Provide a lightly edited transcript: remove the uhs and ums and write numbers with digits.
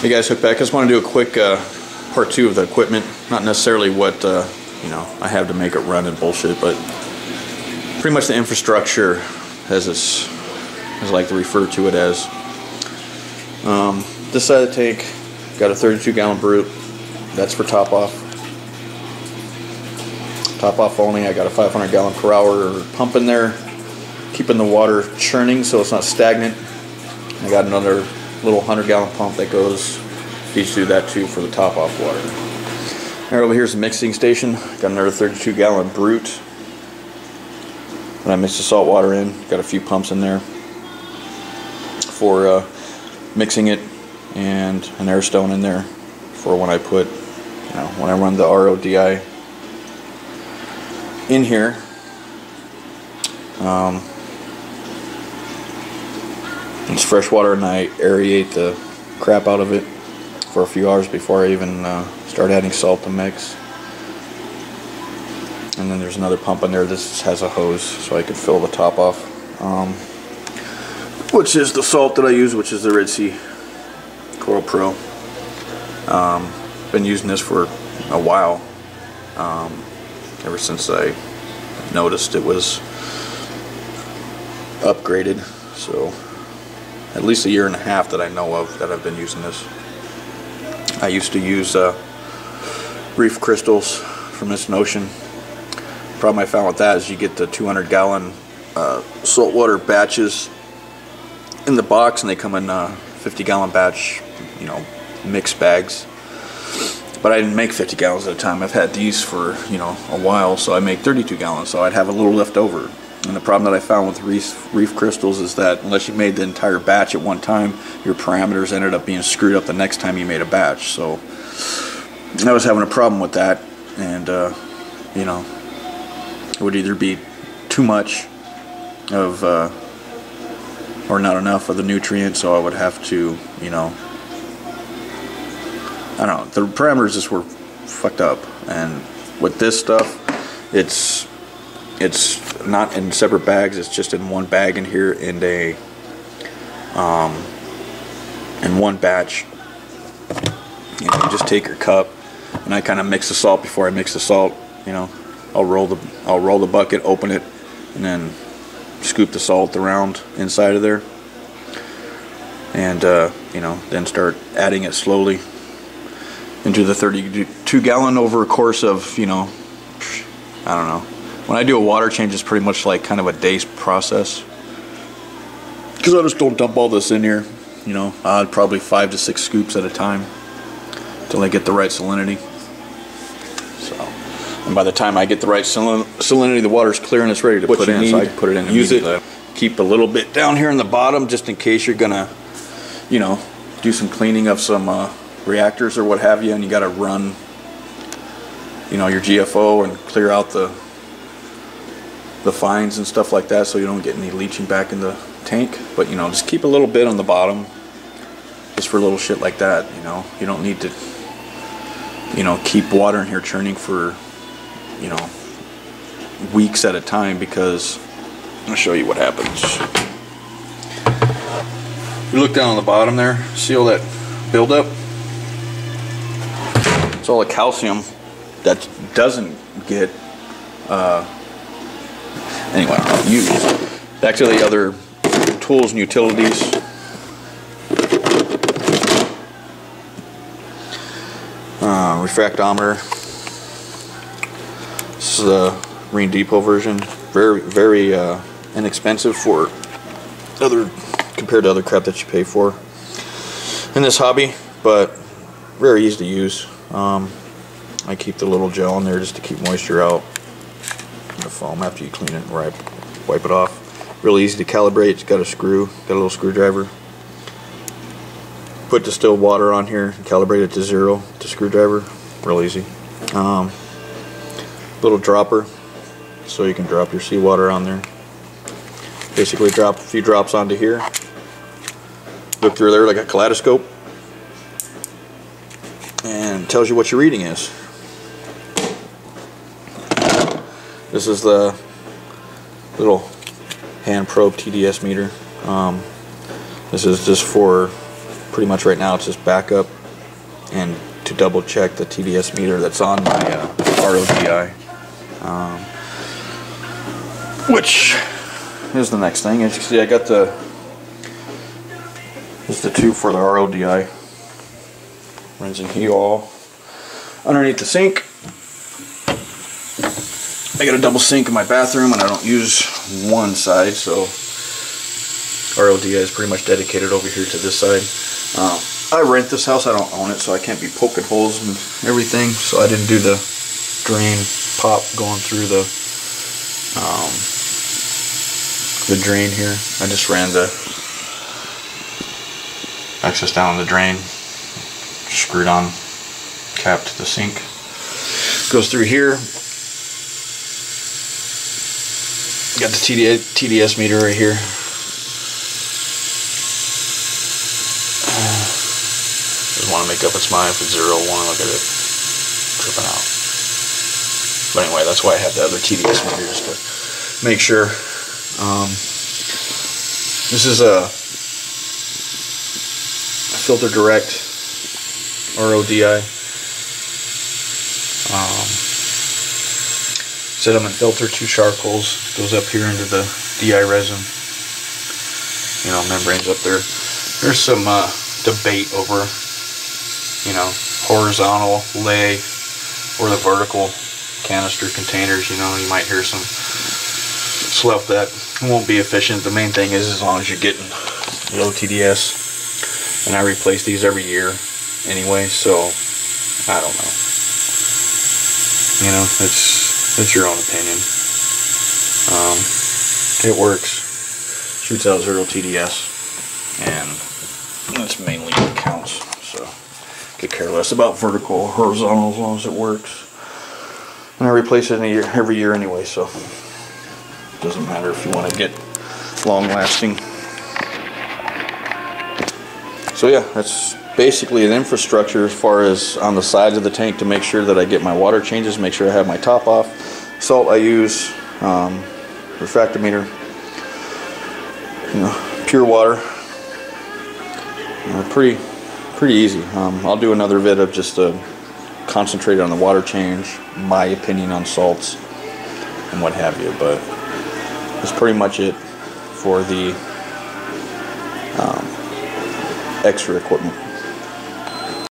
Hey guys, Hookback. I just want to do a quick part 2 of the equipment. Not necessarily what you know, I have to make it run and bullshit, but pretty much the infrastructure, as I like to refer to it as. This side of the tank got a 32-gallon brute. That's for top off. Top off only. I got a 500-gallon per hour pump in there, keeping the water churning so it's not stagnant. I got another little 100-gallon pump that goes, feeds through that too for the top off water. Right over here's the mixing station. Got another 32-gallon brute. When I mix the salt water in, got a few pumps in there for mixing it, and an air stone in there for when I put, you know, when I run the RODI in here. It's fresh water, and I aerate the crap out of it for a few hours before I even start adding salt to mix. And then there's another pump in there. This has a hose so I could fill the top off, which is the salt that I use, which is the Red Sea Coral Pro. Been using this for a while, ever since I noticed it was upgraded. So at least a year and a half that I know of that I've been using this. I used to use reef crystals from Missing Ocean. The problem I found with that is you get the 200-gallon saltwater batches in the box, and they come in 50-gallon batch, you know, mixed bags. But I didn't make 50 gallons at a time. I've had these for, you know, a while, so I make 32 gallons, so I'd have a little left over. And the problem that I found with reef crystals is that unless you made the entire batch at one time, your parameters ended up being screwed up the next time you made a batch. So I was having a problem with that, and you know, it would either be too much of or not enough of the nutrients, so I would have to, you know, I don't know, the parameters just were fucked up. And with this stuff, it's not in separate bags, it's just in one bag in here, in a in one batch. You know, you just take your cup, and I kind of mix the salt before I mix the salt. You know, I'll roll the bucket, open it, and then scoop the salt around inside of there, and you know, then start adding it slowly into the 32-gallon over a course of, you know, I don't know. When I do a water change, it's pretty much like kind of a day's process, because I just don't dump all this in here. You know, probably 5 to 6 scoops at a time till I get the right salinity. So, and by the time I get the right salinity, the water's clear and it's ready to put in. So I can put it in and use it. Keep a little bit down here in the bottom just in case you're gonna, you know, do some cleaning of some reactors or what have you, and you got to run, you know, your GFO and clear out the fines and stuff like that, so you don't get any leaching back in the tank. But, you know, just keep a little bit on the bottom just for little shit like that. You know, you don't need to, you know, keep water in here churning for, you know, weeks at a time, because I'll show you what happens. You look down on the bottom there, see all that buildup? It's all the calcium that doesn't get anyway, I'll use. Back to the other tools and utilities. Refractometer. This is a Marine Depot version. Very inexpensive for compared to other crap that you pay for in this hobby, but very easy to use. I keep the little gel in there just to keep moisture out in the foam after you clean it and wipe it off. Really easy to calibrate. It's got a screw, got a little screwdriver. Put distilled water on here and calibrate it to 0 with the screwdriver. Real easy. Little dropper, so you can drop your seawater on there. Basically drop a few drops onto here. Look through there like a kaleidoscope, and tells you what your reading is. This is the little hand probe TDS meter. This is just for pretty much right now it's just backup and to double check the TDS meter that's on my RODI. Which is the next thing. As you can see, I got the tube for the RODI rinsing heel underneath the sink. I got a double sink in my bathroom and I don't use one side, so RODI is pretty much dedicated over here to this side. I rent this house, I don't own it, so I can't be poking holes and everything, so I didn't do the drain pop going through the drain here. I just ran the access down the drain, screwed on cap to the sink. Goes through here. Got the TDS meter right here. Just want to make up its mind if it's 0 or 1. Look at it tripping out. But anyway, that's why I have the other TDS meter, just to make sure. This is a filter direct RODI. Sediment filter, 2 sharp holes, goes up here into the DI resin, membranes up there. There's some debate over, horizontal lay or the vertical canister containers. You might hear some stuff that won't be efficient. The main thing is, as long as you're getting low TDS, and I replace these every year anyway, so I don't know. It's your own opinion. It works. Shoots out 0 TDS, and that's mainly what counts. So get careless about vertical or horizontal as long as it works. And I replace it every year anyway, so it doesn't matter if you want to get long-lasting. So yeah, that's basically an infrastructure as far as on the sides of the tank to make sure that I get my water changes, make sure I have my top off. Salt I use, refractometer, pure water. Pretty easy. I'll do another vid of just concentrated on the water change, my opinion on salts and what have you, but that's pretty much it for the extra equipment.